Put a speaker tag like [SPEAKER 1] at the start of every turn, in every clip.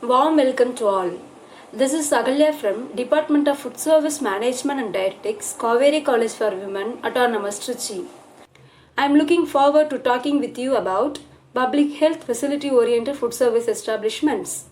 [SPEAKER 1] Warm welcome to all. This is Agalya from Department of Food Service Management and Dietetics, Kaveri College for Women, Autonomous Trichy. I am looking forward to talking with you about public health facility oriented food service establishments.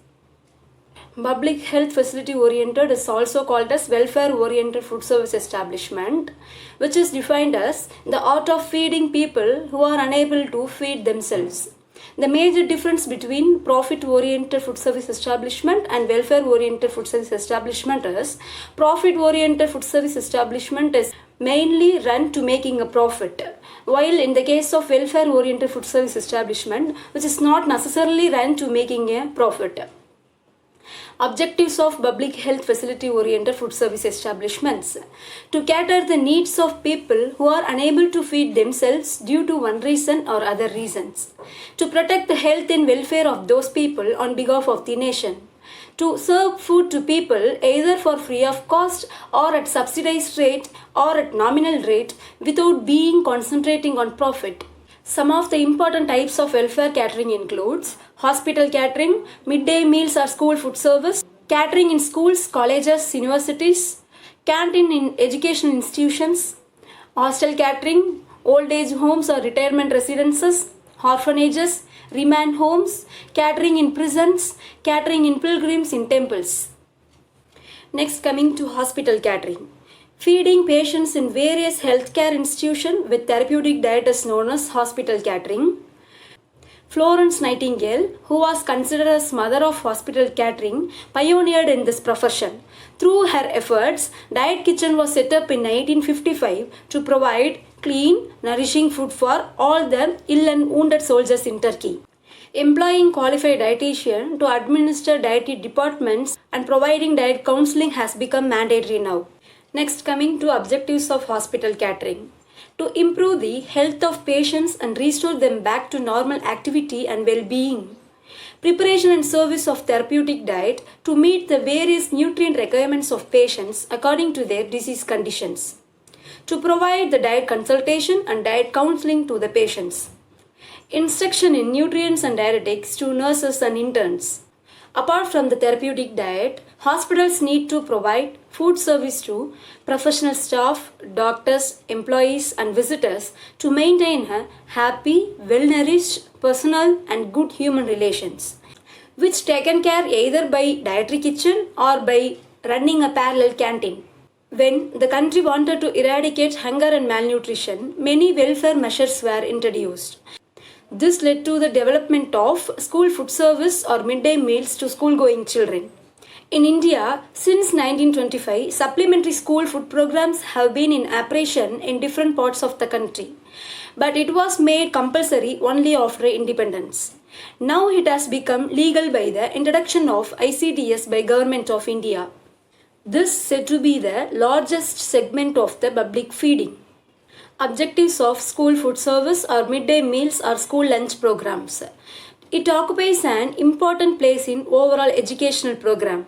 [SPEAKER 1] Public health facility oriented is also called as welfare oriented food service establishment, which is defined as the art of feeding people who are unable to feed themselves. The major difference between profit-oriented food service establishment and welfare-oriented food service establishment is profit-oriented food service establishment is mainly run to making a profit, while in the case of welfare-oriented food service establishment, which is not necessarily run to making a profit. Objectives of public health facility oriented food service establishments: to cater the needs of people who are unable to feed themselves due to one reason or other reasons, to protect the health and welfare of those people on behalf of the nation, to serve food to people either for free of cost or at subsidized rate or at nominal rate without being concentrating on profit. Some of the important types of welfare catering includes hospital catering, midday meals or school food service, catering in schools, colleges, universities, canteen in educational institutions, hostel catering, old age homes or retirement residences, orphanages, remand homes, catering in prisons, catering in pilgrims in temples. Next, coming to hospital catering. Feeding patients in various healthcare institutions with therapeutic diet is known as hospital catering. Florence Nightingale, who was considered as mother of hospital catering, pioneered in this profession. Through her efforts, Diet Kitchen was set up in 1955 to provide clean, nourishing food for all the ill and wounded soldiers in Turkey. Employing qualified dietitian to administer dietary departments and providing diet counseling has become mandatory now. Next, coming to objectives of hospital catering. To improve the health of patients and restore them back to normal activity and well-being. Preparation and service of therapeutic diet to meet the various nutrient requirements of patients according to their disease conditions. To provide the diet consultation and diet counseling to the patients. Instruction in nutrients and dietetics to nurses and interns. Apart from the therapeutic diet, hospitals need to provide food service to professional staff, doctors, employees and visitors to maintain a happy, well-nourished, personal and good human relations, which taken care either by dietary kitchen or by running a parallel canteen. When the country wanted to eradicate hunger and malnutrition, many welfare measures were introduced. This led to the development of school food service or midday meals to school-going children. In India, since 1925, supplementary school food programs have been in operation in different parts of the country. But it was made compulsory only after independence. Now it has become legal by the introduction of ICDS by Government of India. This is said to be the largest segment of the public feeding. Objectives of school food service or midday meals or school lunch programs. It occupies an important place in overall educational program.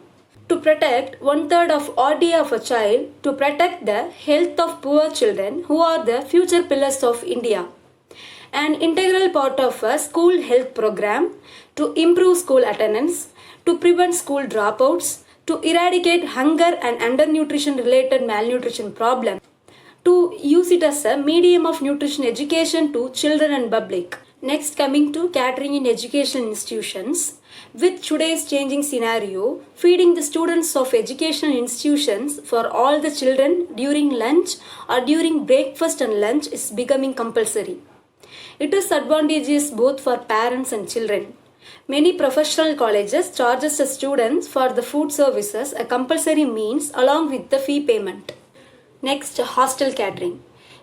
[SPEAKER 1] To protect 1/3 of RDA of a child, to protect the health of poor children who are the future pillars of India. An integral part of a school health program, to improve school attendance, to prevent school dropouts, to eradicate hunger and undernutrition related malnutrition problem, to use it as a medium of nutrition education to children and public. Next, coming to catering in educational institutions. With today's changing scenario, feeding the students of educational institutions for all the children during lunch or during breakfast and lunch is becoming compulsory. It is advantageous both for parents and children. Many professional colleges charges the students for the food services a compulsory means along with the fee payment. Next, hostel catering.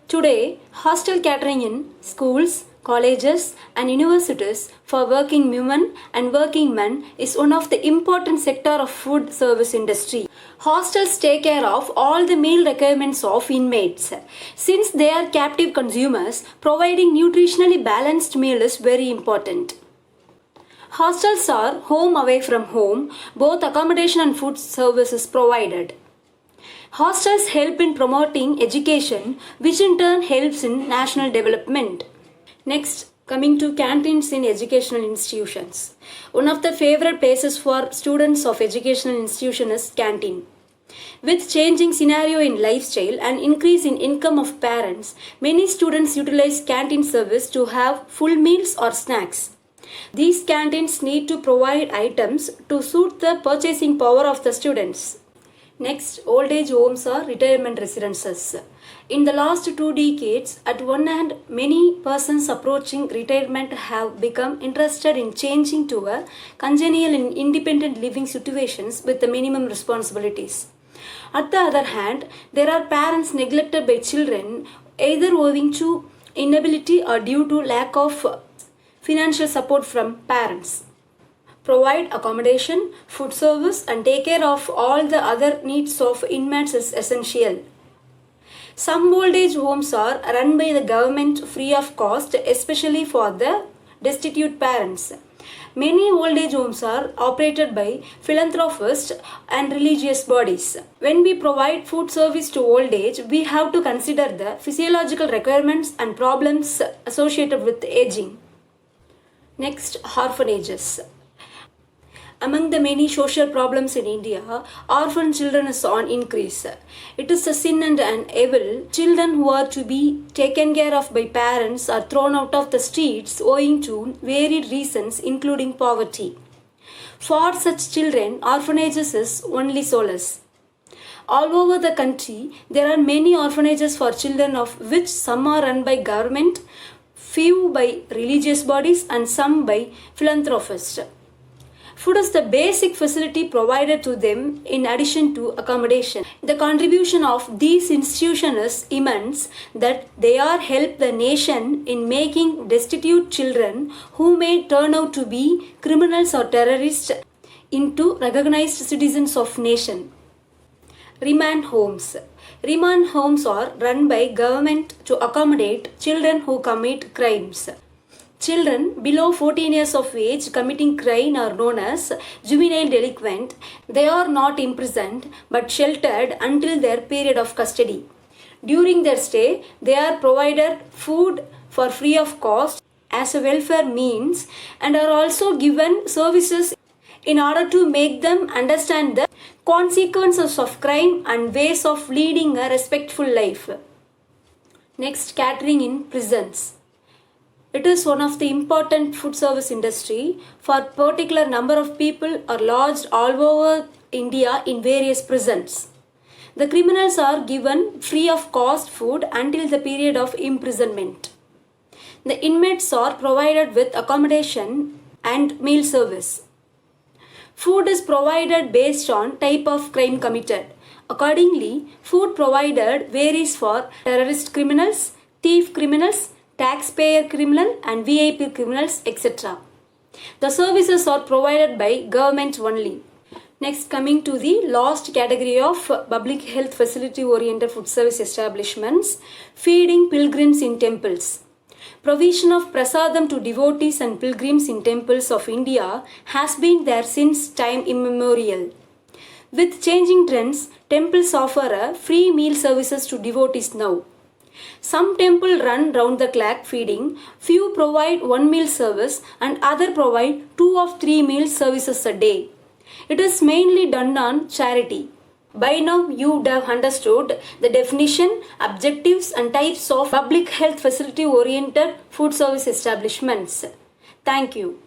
[SPEAKER 1] Today, hostel catering in schools, colleges and universities for working women and working men is one of the important sector of food service industry. Hostels take care of all the meal requirements of inmates. Since they are captive consumers, providing nutritionally balanced meal is very important. Hostels are home away from home. Both accommodation and food service is provided. Hostels help in promoting education, which in turn helps in national development. Next, Coming to canteens in educational institutions. One of the favorite places for students of educational institution is canteen. With changing scenario in lifestyle and increase in income of parents, many students utilize canteen service to have full meals or snacks. These canteens need to provide items to suit the purchasing power of the students. Next, old age homes or retirement residences. In the last 2 decades, at one hand, many persons approaching retirement have become interested in changing to a congenial and independent living situations with the minimum responsibilities. At the other hand, there are parents neglected by children either owing to inability or due to lack of financial support from parents. Provide accommodation, food service, and take care of all the other needs of inmates is essential. Some old age homes are run by the government free of cost, especially for the destitute parents. Many old age homes are operated by philanthropists and religious bodies. When we provide food service to old age, we have to consider the physiological requirements and problems associated with aging. Next, orphanages. Among the many social problems in India, orphan children is on increase. It is a sin and an evil. Children who are to be taken care of by parents are thrown out of the streets owing to varied reasons including poverty. For such children, orphanages is only solace. All over the country, there are many orphanages for children of which some are run by government, few by religious bodies and some by philanthropists. Food is the basic facility provided to them in addition to accommodation. The contribution of these institutions is immense that they are help the nation in making destitute children who may turn out to be criminals or terrorists into recognized citizens of nation. Remand homes. Remand homes are run by government to accommodate children who commit crimes. Children below 14 years of age committing crime are known as juvenile delinquent. They are not imprisoned but sheltered until their period of custody. During their stay, they are provided food for free of cost as a welfare means and are also given services in order to make them understand the consequences of crime and ways of leading a respectful life. Next, catering in prisons. It is one of the important food service industry for particular number of people are lodged all over India in various prisons. The criminals are given free of cost food until the period of imprisonment. The inmates are provided with accommodation and meal service. Food is provided based on type of crime committed. Accordingly, food provided varies for terrorist criminals, thief criminals, taxpayer criminal and VIP criminals, etc. The services are provided by government only. Next, coming to the last category of public health facility oriented food service establishments, feeding pilgrims in temples. Provision of prasadam to devotees and pilgrims in temples of India has been there since time immemorial. With changing trends, temples offer a free meal services to devotees now. Some temples run round the clock feeding, few provide one meal service and other provide 2 of 3 meal services a day. It is mainly done on charity. By now you would have understood the definition, objectives and types of public health facility oriented food service establishments. Thank you.